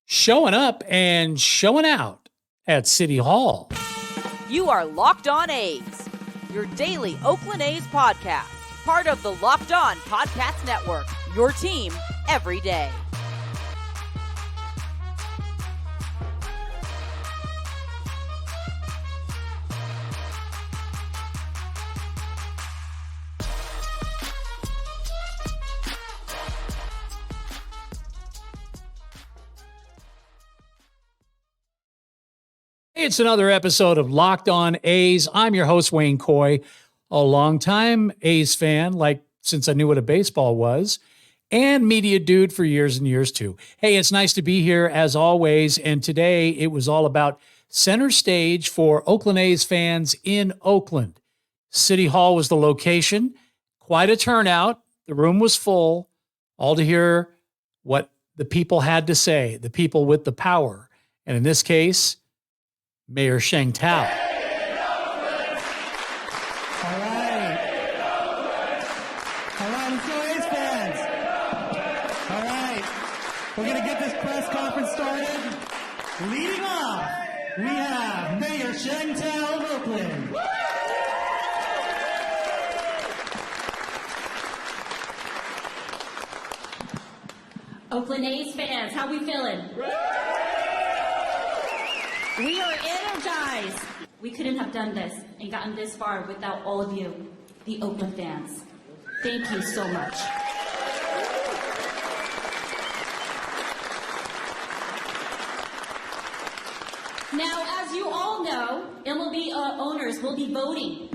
showing up and showing out at City Hall. You are Locked On A's, your daily Oakland A's podcast, part of the Locked On Podcast Network, your team every day. It's another episode of Locked On A's. I'm your host, Wayne Coy, a longtime A's fan, like since I knew what a baseball was, and media dude for years and years too. Hey, it's nice to be here as always, and today it was all about center stage for Oakland A's fans in Oakland. City Hall was the location, quite a turnout. The room was full, all to hear what the people had to say, the people with the power, and in this case, Mayor Sheng Thao. All right, let's go A's fans. All right, we're going to get this press conference started. Leading off, we have Mayor Sheng Thao of Oakland. Oakland A's fans, how we feeling? We are energized. We couldn't have done this and gotten this far without all of you, the Oakland fans. Thank you so much. Now, as you all know, MLB owners will be voting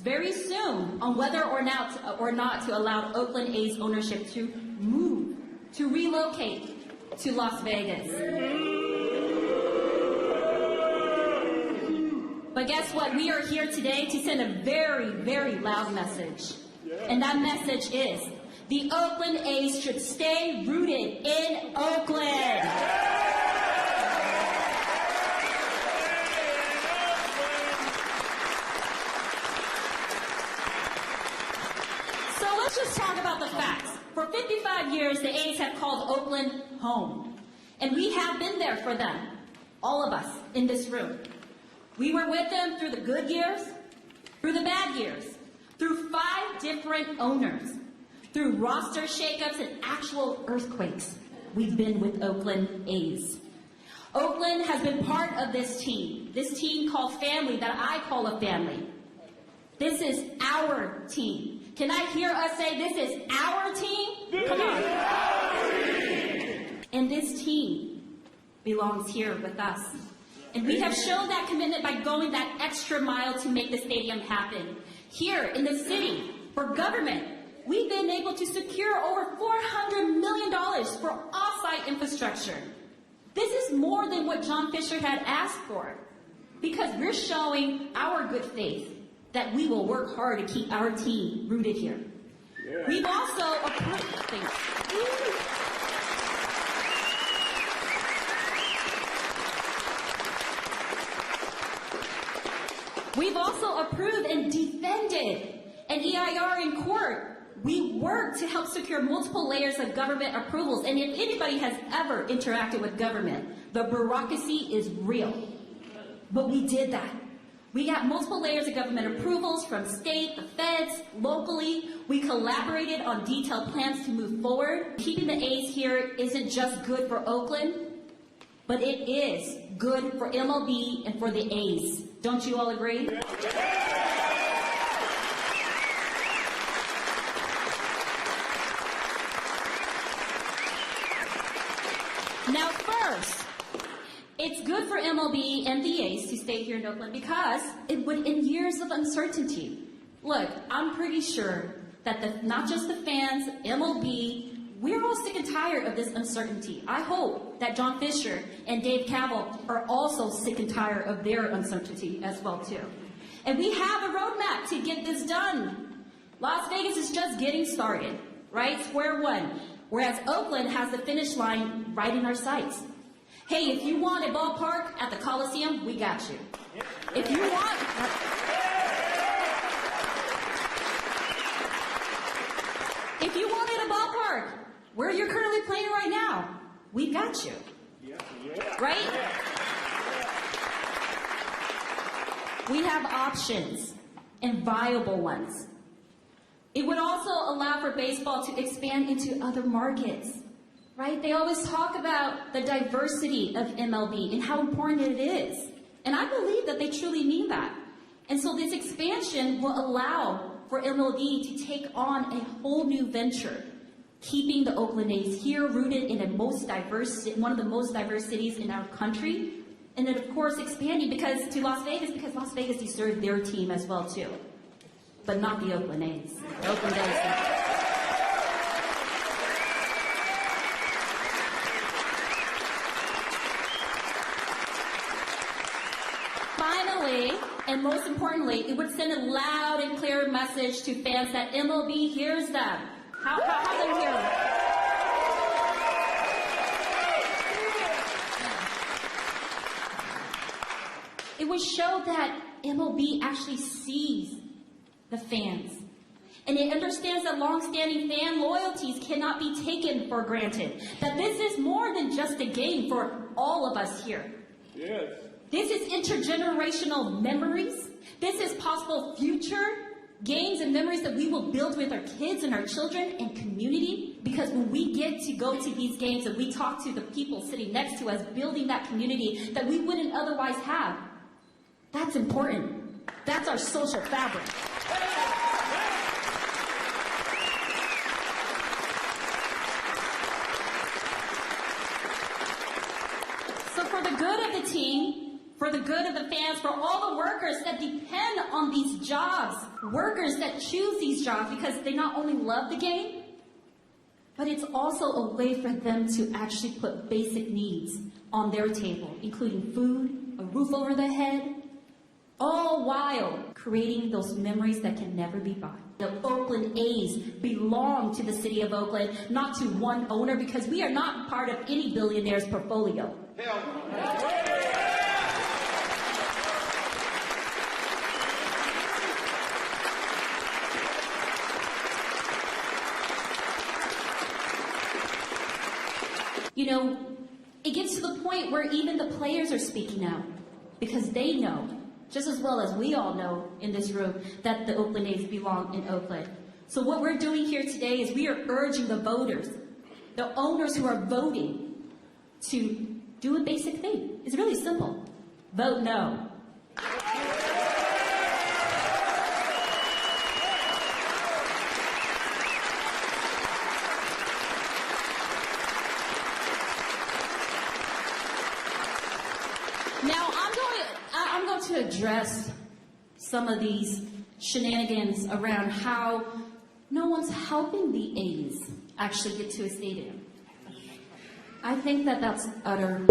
very soon on whether or not to allow Oakland A's ownership to move, to relocate to Las Vegas. But guess what? We are here today to send a very, very loud message. And that message is, the Oakland A's should stay rooted in Oakland. So let's just talk about the facts. For 55 years, the A's have called Oakland home. And we have been there for them, all of us in this room. We were with them through the good years, through the bad years, through 5 different owners, through roster shakeups and actual earthquakes. We've been with Oakland A's. Oakland has been part of this team called family that I call a family. This is our team. Can I hear us say this is our team? Come on. And this team belongs here with us. And we have shown that commitment by going that extra mile to make the stadium happen. Here in the city, for government, we've been able to secure over $400 million for off-site infrastructure. This is more than what John Fisher had asked for, because we're showing our good faith that we will work hard to keep our team rooted here. Yeah. We've also approved things. We've also approved and defended an EIR in court. We work to help secure multiple layers of government approvals. And if anybody has ever interacted with government, the bureaucracy is real. But we did that. We got multiple layers of government approvals from state, the feds, locally. We collaborated on detailed plans to move forward. Keeping the A's here isn't just good for Oakland, but it is good for MLB and for the A's. Don't you all agree? Now first, it's good for MLB and the A's to stay here in Oakland because it would end years of uncertainty. Look, I'm pretty sure that not just the fans, MLB, we're all sick and tired of this uncertainty. I hope that John Fisher and Dave Kaval are also sick and tired of their uncertainty as well too. And we have a roadmap to get this done. Las Vegas is just getting started, right? Square one. Whereas Oakland has the finish line right in our sights. Hey, if you want a ballpark at the Coliseum, we got you. If you want... If you wanted a ballpark where you're currently playing right now, we got you. right? We have options, and viable ones. It would also allow for baseball to expand into other markets, right? They always talk about the diversity of MLB and how important it is. And I believe that they truly mean that. And so this expansion will allow for MLB to take on a whole new venture, keeping the Oakland A's here rooted in one of the most diverse cities in our country. And then, of course, expanding to Las Vegas, because Las Vegas deserves their team as well, too. But not the Oakland A's. The Oakland A's. Finally, and most importantly, it would send a loud and clear message to fans that MLB hears them. How they hear them? It would show that MLB actually sees the fans. And it understands that long-standing fan loyalties cannot be taken for granted. That this is more than just a game for all of us here. Yes. This is intergenerational memories. This is possible future games and memories that we will build with our kids and our children and community. Because when we get to go to these games and we talk to the people sitting next to us, building that community that we wouldn't otherwise have, that's important. That's our social fabric. So for the good of the team, for the good of the fans, for all the workers that depend on these jobs, workers that choose these jobs because they not only love the game, but it's also a way for them to actually put basic needs on their table, including food, a roof over their head, all while creating those memories that can never be bought. The Oakland A's belong to the city of Oakland, not to one owner, because we are not part of any billionaire's portfolio. You know, it gets to the point where even the players are speaking out, because they know, just as well as we all know in this room, that the Oakland A's belong in Oakland. So what we're doing here today is we are urging the voters, the owners who are voting, to do a basic thing. It's really simple. Vote no. Now, I'm going to address some of these shenanigans around how no one's helping the A's actually get to a stadium. I think that that's utter.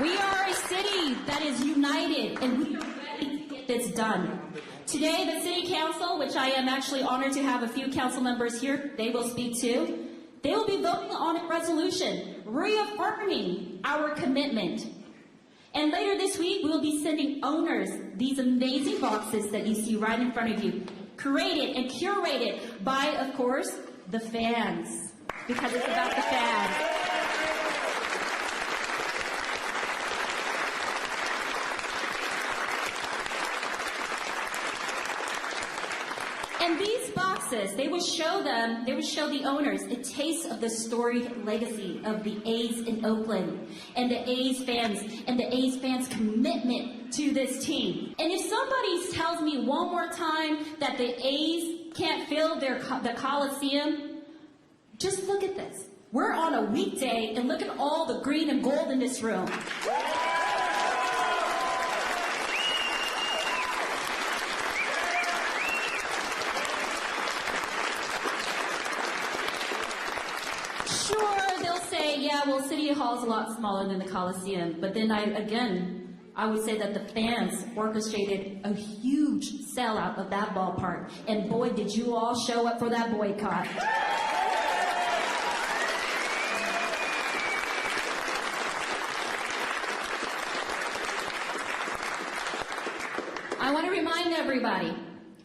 We are a city that is united, and we are ready to get this done. Today, the City Council, which I am actually honored to have a few council members here, they will speak too. They will be voting on a resolution reaffirming our commitment. And later this week, we will be sending owners these amazing boxes that you see right in front of you, created and curated by, of course, the fans, because it's about the fans. And these boxes, they would show the owners a taste of the storied legacy of the A's in Oakland and the A's fans' commitment to this team. And if somebody tells me one more time that the A's can't fill the Coliseum, just look at this. We're on a weekday and look at all the green and gold in this room. Yeah, well, City Hall's a lot smaller than the Coliseum, but then I would say that the fans orchestrated a huge sellout of that ballpark, and boy, did you all show up for that boycott. I want to remind everybody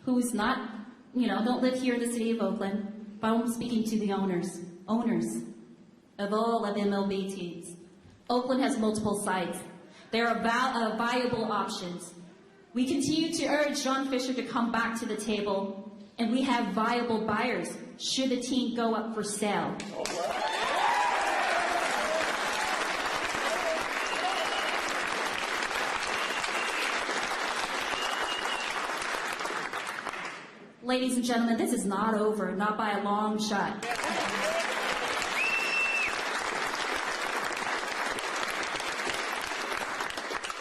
who's not don't live here in the city of Oakland, but I'm speaking to the owners of all of MLB teams. Oakland has multiple sites. There are viable options. We continue to urge John Fisher to come back to the table, and we have viable buyers should the team go up for sale. Ladies and gentlemen, this is not over, not by a long shot.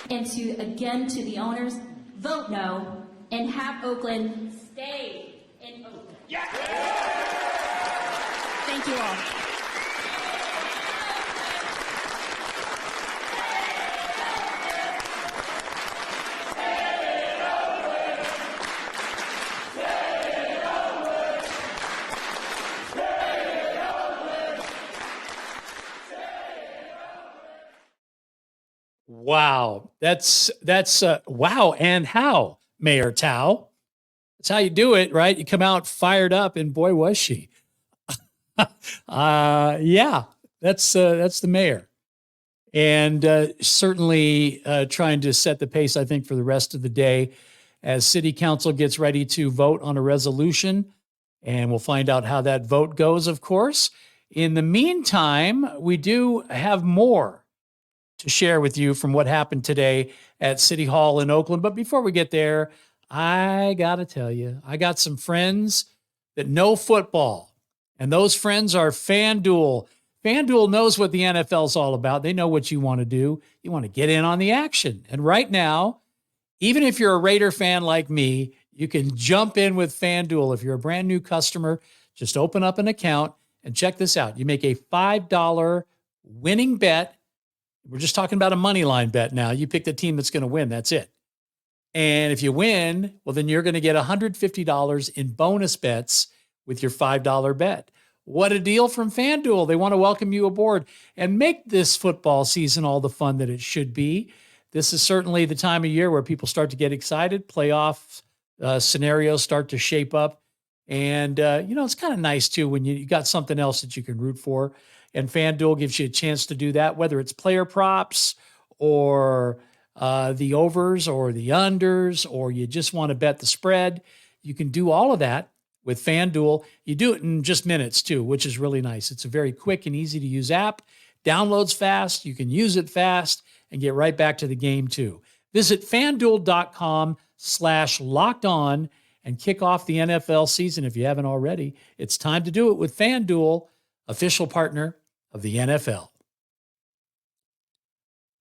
And to the owners, vote no and have Oakland stay in Oakland. Yeah. Thank you all. Wow. That's wow. And how, Mayor Thao? That's how you do it, right? You come out fired up, and boy, was she. Yeah, that's the mayor. And certainly trying to set the pace, I think, for the rest of the day as City Council gets ready to vote on a resolution. And we'll find out how that vote goes, of course. In the meantime, we do have more to share with you from what happened today at City Hall in Oakland. But before we get there, I got to tell you, I got some friends that know football, and those friends are FanDuel. FanDuel knows what the NFL is all about. They know what you want to do. You want to get in on the action. And right now, even if you're a Raider fan like me, you can jump in with FanDuel. If you're a brand new customer, just open up an account and check this out. You make a $5 winning bet. We're just talking about a money line bet now. You pick the team that's going to win. That's it. And if you win, well, then you're going to get $150 in bonus bets with your $5 bet. What a deal from FanDuel. They want to welcome you aboard and make this football season all the fun that it should be. This is certainly the time of year where people start to get excited. Playoff scenarios start to shape up. And, it's kind of nice, too, when you got something else that you can root for. And FanDuel gives you a chance to do that, whether it's player props or the overs or the unders, or you just want to bet the spread. You can do all of that with FanDuel. You do it in just minutes, too, which is really nice. It's a very quick and easy to use app. Downloads fast. You can use it fast and get right back to the game, too. Visit FanDuel.com/lockedon and kick off the NFL season if you haven't already. It's time to do it with FanDuel, official partner of the NFL.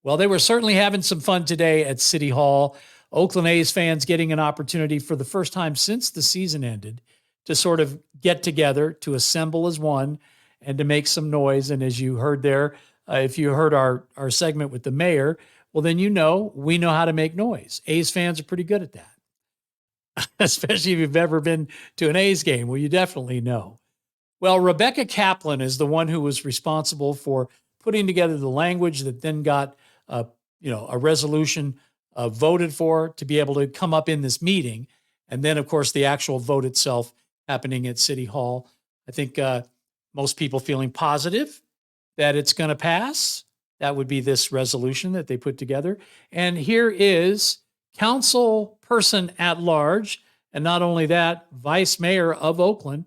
Well, they were certainly having some fun today at City Hall. Oakland A's fans getting an opportunity for the first time since the season ended to sort of get together, to assemble as one, and to make some noise. And as you heard there, if you heard our segment with the mayor, well, then we know how to make noise. A's fans are pretty good at that, especially if you've ever been to an A's game. Well, you definitely know. Well, Rebecca Kaplan is the one who was responsible for putting together the language that then got, a resolution voted for to be able to come up in this meeting. And then, of course, the actual vote itself happening at City Hall. I think most people feeling positive that it's going to pass. That would be this resolution that they put together. And here is council person at large, and not only that, vice mayor of Oakland.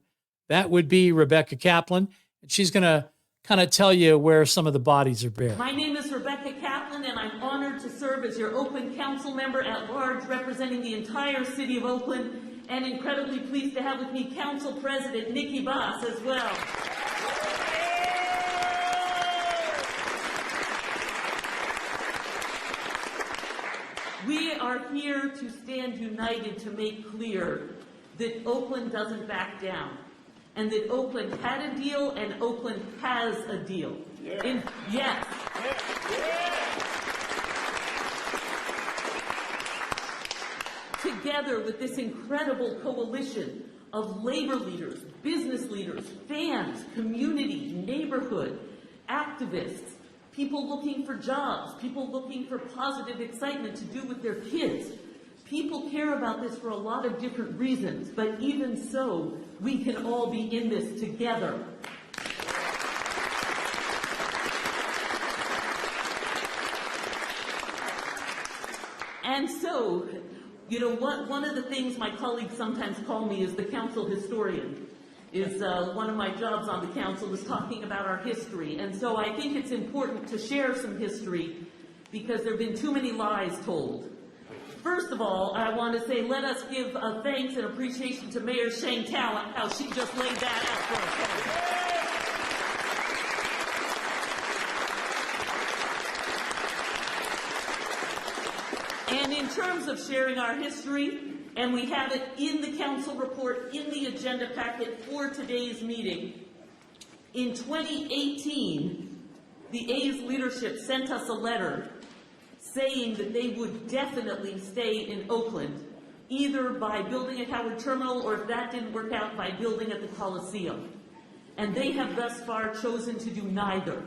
That would be Rebecca Kaplan. And she's going to kind of tell you where some of the bodies are buried. My name is Rebecca Kaplan, and I'm honored to serve as your Oakland Council member at large, representing the entire city of Oakland, and incredibly pleased to have with me Council President Nikki Boss as well. We are here to stand united to make clear that Oakland doesn't back down, and that Oakland had a deal and Oakland has a deal. Yeah. Yes. Yeah. Together with this incredible coalition of labor leaders, business leaders, fans, community, neighborhood, activists, people looking for jobs, people looking for positive excitement to do with their kids, People care about this for a lot of different reasons, but even so, we can all be in this together. And so, you know, one of the things my colleagues sometimes call me is the council historian. One of my jobs on the council is talking about our history. And so I think it's important to share some history because there have been too many lies told. First of all, I want to say let us give thanks and appreciation to Mayor Sheng Thao on how she just laid that out for us. And in terms of sharing our history, and we have it in the council report, in the agenda packet for today's meeting, in 2018, the A's leadership sent us a letter saying that they would definitely stay in Oakland, either by building at Howard Terminal or if that didn't work out, by building at the Coliseum. And they have thus far chosen to do neither.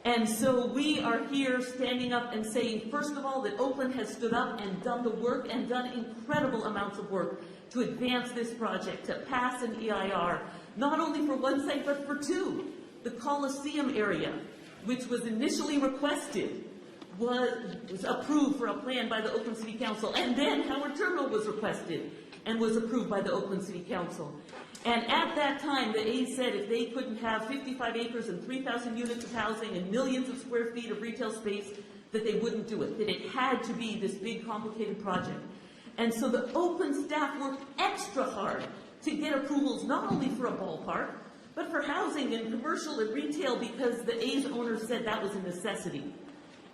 And so we are here standing up and saying, first of all, that Oakland has stood up and done the work and done incredible amounts of work to advance this project, to pass an EIR, not only for one site, but for two. The Coliseum area, which was initially requested, was approved for a plan by the Oakland City Council, and then Howard Terminal was requested and was approved by the Oakland City Council. And at that time, the A's said if they couldn't have 55 acres and 3,000 units of housing and millions of square feet of retail space, that they wouldn't do it, that it had to be this big, complicated project. And so the Oakland staff worked extra hard to get approvals not only for a ballpark, but for housing and commercial and retail, because the A's owners said that was a necessity.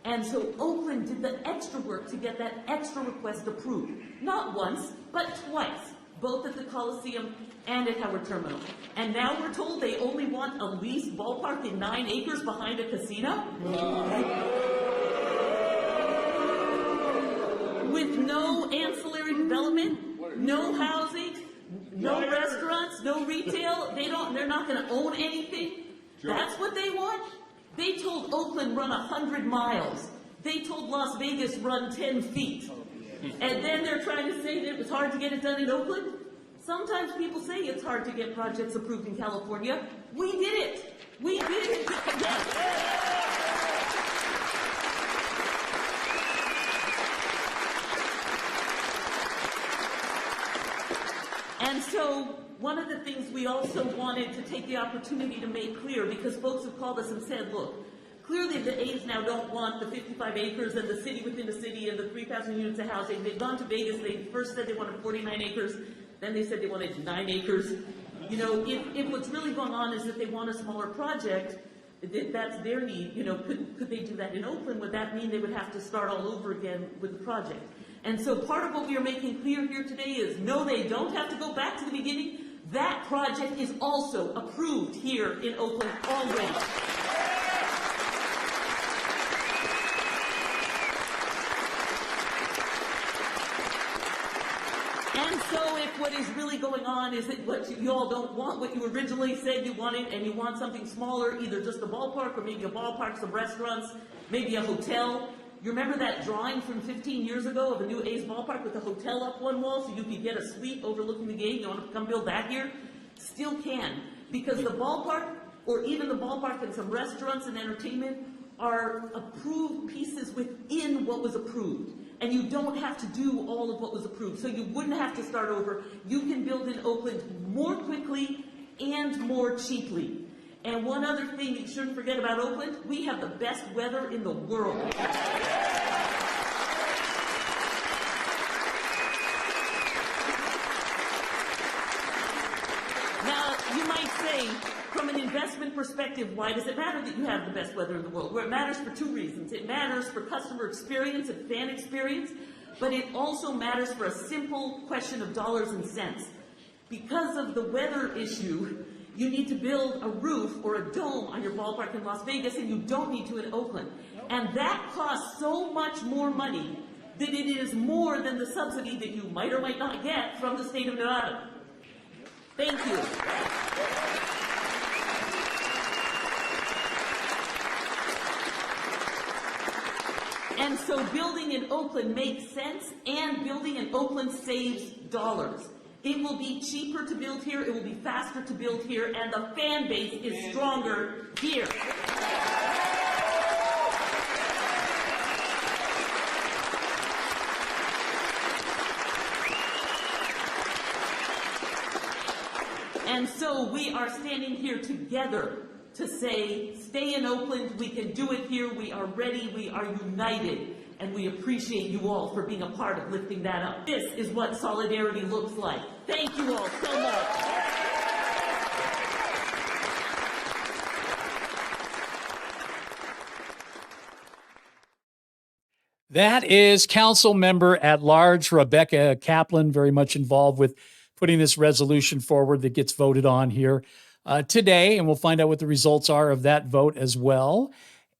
And so Oakland did the extra work to get that extra request approved. Not once, but twice, both at the Coliseum and at Howard Terminal. And now we're told they only want a leased ballpark in 9 acres behind a casino? With no ancillary development, no housing, no restaurants, no retail. They're not going to own anything. That's what they want? They told Oakland run 100 miles. They told Las Vegas run 10 feet. And then they're trying to say that it was hard to get it done in Oakland? Sometimes people say it's hard to get projects approved in California. We did it. We did it. And so one of the things we also wanted to take the opportunity to make clear, because folks have called us and said, look, clearly the A's now don't want the 55 acres and the city within the city and the 3,000 units of housing. They've gone to Vegas. They first said they wanted 49 acres. Then they said they wanted 9 acres. You know, if what's really going on is that they want a smaller project, if that's their need, you know, could they do that in Oakland? Would that mean they would have to start all over again with the project? And so part of what we are making clear here today is, no, they don't have to go back to the beginning. That project is also approved here in Oakland already. And so if what is really going on is that what you all don't want, what you originally said you wanted, and you want something smaller, either just a ballpark or maybe a ballpark, some restaurants, maybe a hotel. You remember that drawing from 15 years ago of a new A's ballpark with a hotel up one wall so you could get a suite overlooking the game? You want to come build that here? Still can, because the ballpark, or even the ballpark and some restaurants and entertainment, are approved pieces within what was approved. And you don't have to do all of what was approved. So you wouldn't have to start over. You can build in Oakland more quickly and more cheaply. And one other thing that you shouldn't forget about Oakland, we have the best weather in the world. Now, you might say, from an investment perspective, why does it matter that you have the best weather in the world? Well, it matters for two reasons. It matters for customer experience and fan experience, but it also matters for a simple question of dollars and cents. Because of the weather issue, you need to build a roof or a dome on your ballpark in Las Vegas, and you don't need to in Oakland. And that costs so much more money that it is more than the subsidy that you might or might not get from the state of Nevada. Thank you. And so building in Oakland makes sense, and building in Oakland saves dollars. It will be cheaper to build here, it will be faster to build here, and the fan base is stronger here. And so we are standing here together to say, stay in Oakland, we can do it here, we are ready, we are united, and we appreciate you all for being a part of lifting that up. This is what solidarity looks like. Thank you all so much. That is Council Member at Large Rebecca Kaplan, very much involved with putting this resolution forward that gets voted on here today, and we'll find out what the results are of that vote as well.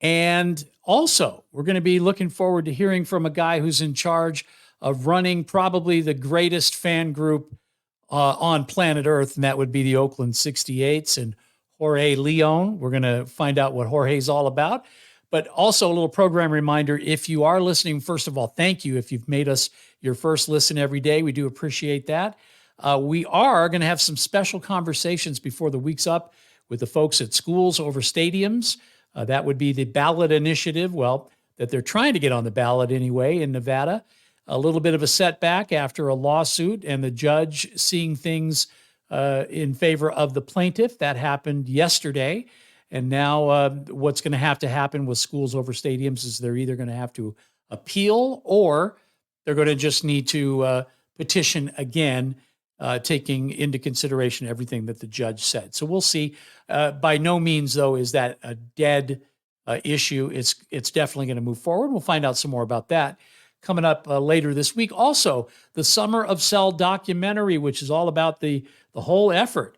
And also, we're going to be looking forward to hearing from a guy who's in charge of running probably the greatest fan group on planet Earth, and that would be the Oakland 68s and Jorge Leon. We're going to find out what Jorge's all about. But also a little program reminder, if you are listening, first of all, thank you. If you've made us your first listen every day, we do appreciate that. We are going to have some special conversations before the week's up with the folks at Schools Over Stadiums. That would be the ballot initiative, that they're trying to get on the ballot anyway in Nevada. A little bit of a setback after a lawsuit and the judge seeing things in favor of the plaintiff. That happened yesterday. And now what's going to happen with Schools Over Stadiums is they're either going to have to appeal or they're going to just need to petition again, taking into consideration everything that the judge said. So we'll see. By no means, though, is that a dead issue. It's definitely going to move forward. We'll find out some more about that coming up later this week. Also, the Summer of Cell documentary, which is all about the whole effort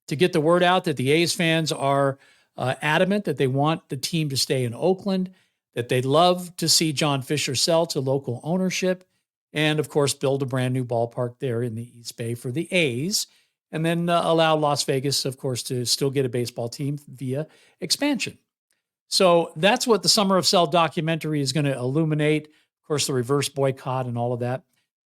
to get the word out that the A's fans are adamant that they want the team to stay in Oakland, that they'd love to see John Fisher sell to local ownership, and of course, build a brand new ballpark there in the East Bay for the A's, and then allow Las Vegas, of course, to still get a baseball team via expansion. So that's what the Summer of Cell documentary is going to illuminate. Of course, the reverse boycott and all of that.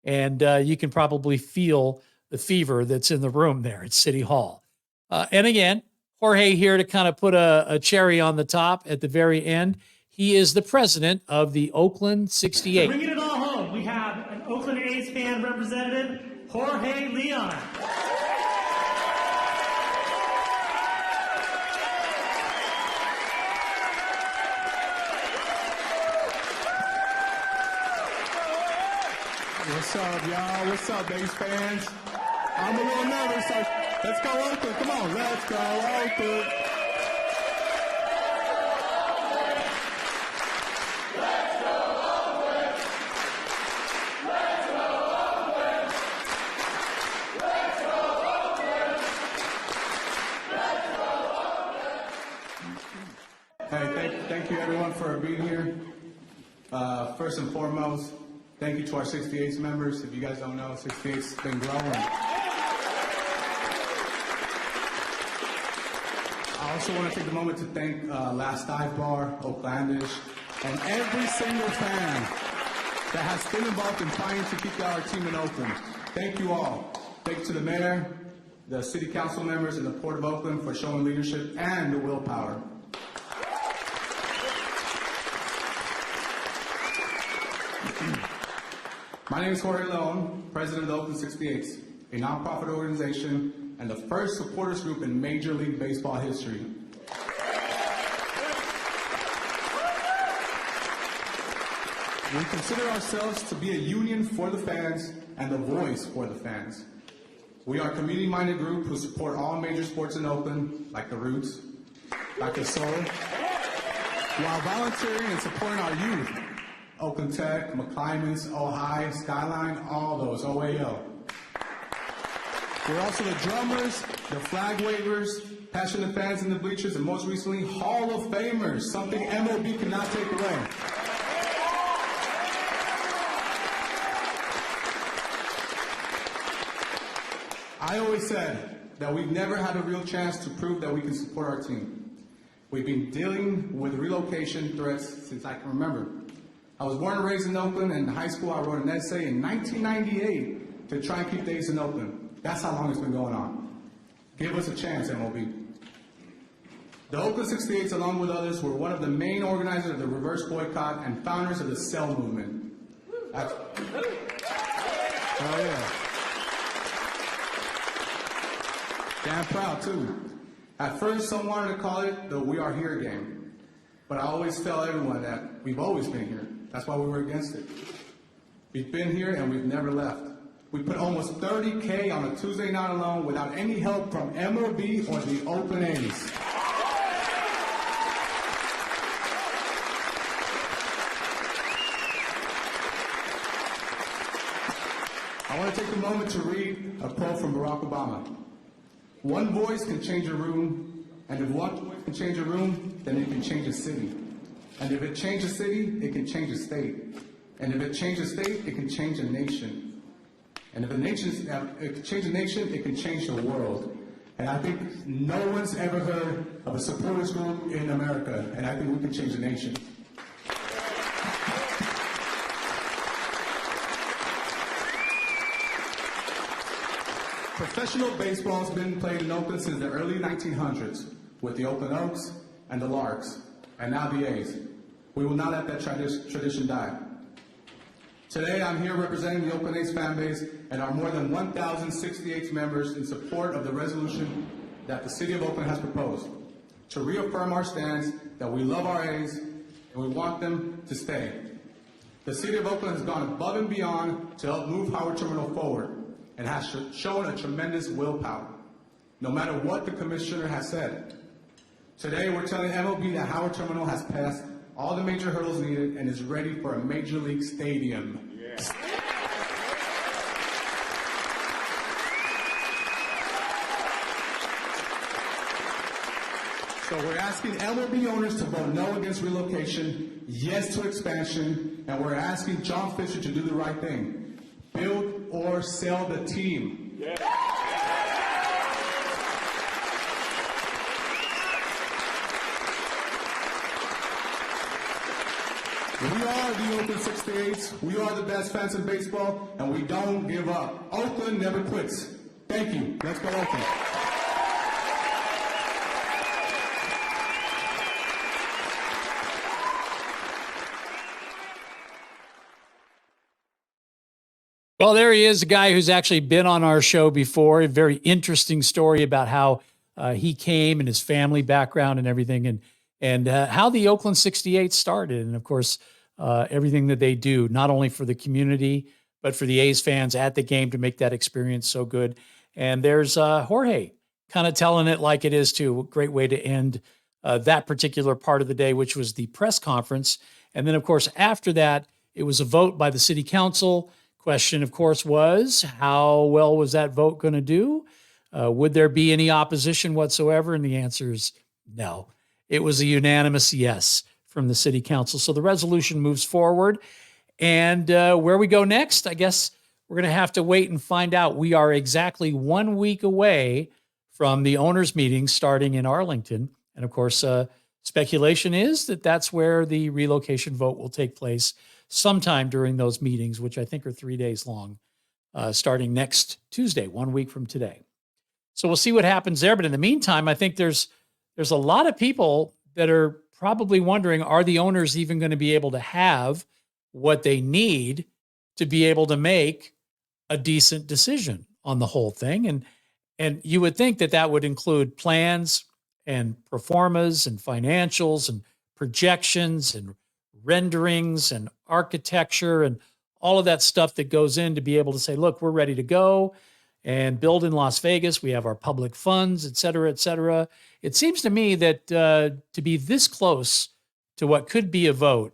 And you can probably feel the fever that's in the room there at City Hall. And again, Jorge here to kind of put a cherry on the top at the very end. He is the president of the Oakland 68. Bringing it all home, we have an Oakland A's fan representative, Jorge Leon. What's up, y'all? What's up, A's fans? I'm a little nervous, so let's go Oakland. Come on, let's go Oakland. Hey, thank you everyone for being here. First and foremost, thank you to our 68 members. If you guys don't know, 68's been growing. I also want to take a moment to thank Last Dive Bar, Oaklandish, and every single fan that has been involved in trying to keep our team in Oakland. Thank you all. Thank you to the mayor, the city council members, and the Port of Oakland for showing leadership and the willpower. My name is Jorge Leon, president of the Oakland 68s, a nonprofit organization and the first supporters group in Major League Baseball history. We consider ourselves to be a union for the fans and a voice for the fans. We are a community-minded group who support all major sports in Oakland, like the Roots, like the Soul, while volunteering and supporting our youth. Oakland Tech, McClymonds, Ojai, Skyline, all those, OAO. We're also the drummers, the flag wavers, passionate fans in the bleachers, and most recently, Hall of Famers, something MLB cannot take away. I always said that we've never had a real chance to prove that we can support our team. We've been dealing with relocation threats since I can remember. I was born and raised in Oakland, and in high school I wrote an essay in 1998 to try and keep the A's in Oakland. That's how long it's been going on. Give us a chance, MLB. The Oakland 68s, along with others, were one of the main organizers of the reverse boycott and founders of the Sell movement. Oh, yeah. Damn proud, too. At first, some wanted to call it the We Are Here game. But I always tell everyone that we've always been here. That's why we were against it. We've been here and we've never left. We put almost $30K on a Tuesday night alone without any help from MLB or the Oakland A's. I want to take a moment to read a quote from Barack Obama. One voice can change a room, and if one voice can change a room, then it can change a city. And if it changes a city, it can change a state. And if it changes a state, it can change a nation. And if it can change a nation, it can change the world. And I think no one's ever heard of a supporters group in America, and I think we can change the nation. Professional baseball has been played in Oakland since the early 1900s with the Oakland Oaks and the Larks, and now the A's. We will not let that tradition die. Today, I'm here representing the Oakland A's fan base and our more than 1,068 members in support of the resolution that the City of Oakland has proposed to reaffirm our stance that we love our A's and we want them to stay. The City of Oakland has gone above and beyond to help move Howard Terminal forward and has shown a tremendous willpower, no matter what the commissioner has said. Today, we're telling MLB that Howard Terminal has passed all the major hurdles needed and is ready for a major league stadium. Yeah. So we're asking MLB owners to vote no against relocation, yes to expansion, and we're asking John Fisher to do the right thing. Build or sell the team. Yeah. We are the Oakland 68s. We are the best fans in baseball, and we don't give up. Oakland never quits. Thank you. Let's go Oakland. Well, there he is, a guy who's actually been on our show before. A very interesting story about how he came and his family background and everything, and how the Oakland 68 started. And of course, everything that they do, not only for the community, but for the A's fans at the game to make that experience so good. And there's Jorge kind of telling it like it is too. A great way to end that particular part of the day, which was the press conference. And then, of course, after that, it was a vote by the city council. Question, of course, was how well was that vote going to do? Would there be any opposition whatsoever? And the answer is no. It was a unanimous yes from the city council. So the resolution moves forward. And where we go next, I guess we're going to have to wait and find out. We are exactly 1 week away from the owners' meeting starting in Arlington. And of course, speculation is that that's where the relocation vote will take place sometime during those meetings, which I think are 3 days long, starting next Tuesday, 1 week from today. So we'll see what happens there. But in the meantime, I think there's a lot of people that are probably wondering, are the owners even going to be able to have what they need to be able to make a decent decision on the whole thing? And you would think that that would include plans and pro formas and financials and projections and renderings and architecture and all of that stuff that goes in to be able to say, look, we're ready to go and build in Las Vegas. We have our public funds, et cetera, et cetera. It seems to me that to be this close to what could be a vote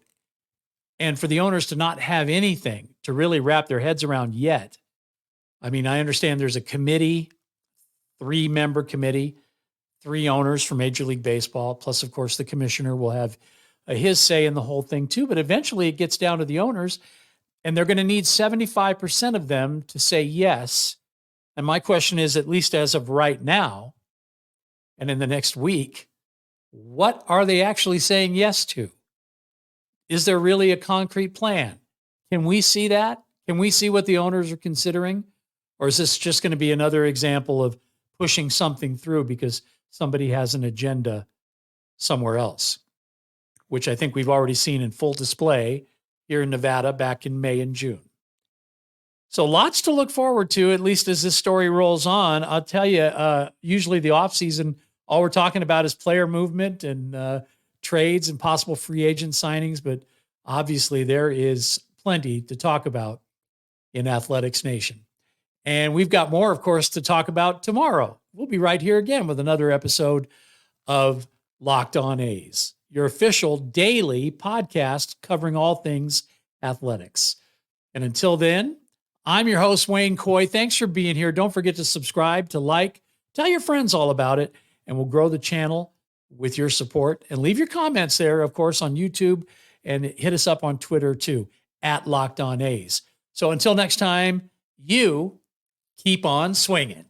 and for the owners to not have anything to really wrap their heads around yet. I mean, I understand there's a committee, 3-member committee, 3 owners for Major League Baseball, plus, of course, the commissioner will have his say in the whole thing too. But eventually it gets down to the owners, and they're going to need 75% of them to say yes. And my question is, at least as of right now, and in the next week, what are they actually saying yes to? is there really a concrete plan? Can we see that? Can we see what the owners are considering? Or is this just going to be another example of pushing something through because somebody has an agenda somewhere else, which I think we've already seen in full display here in Nevada back in May and June. So lots to look forward to, at least as this story rolls on. I'll tell you, usually the offseason, all we're talking about is player movement and trades and possible free agent signings. But obviously there is plenty to talk about in Athletics Nation. And we've got more, of course, to talk about tomorrow. We'll be right here again with another episode of Locked On A's, your official daily podcast covering all things athletics. And until then, I'm your host, Wayne Coy. Thanks for being here. Don't forget to subscribe, to like, tell your friends all about it, and we'll grow the channel with your support. And leave your comments there, of course, on YouTube, and hit us up on Twitter too, @LockedOnA's. So until next time, you keep on swinging.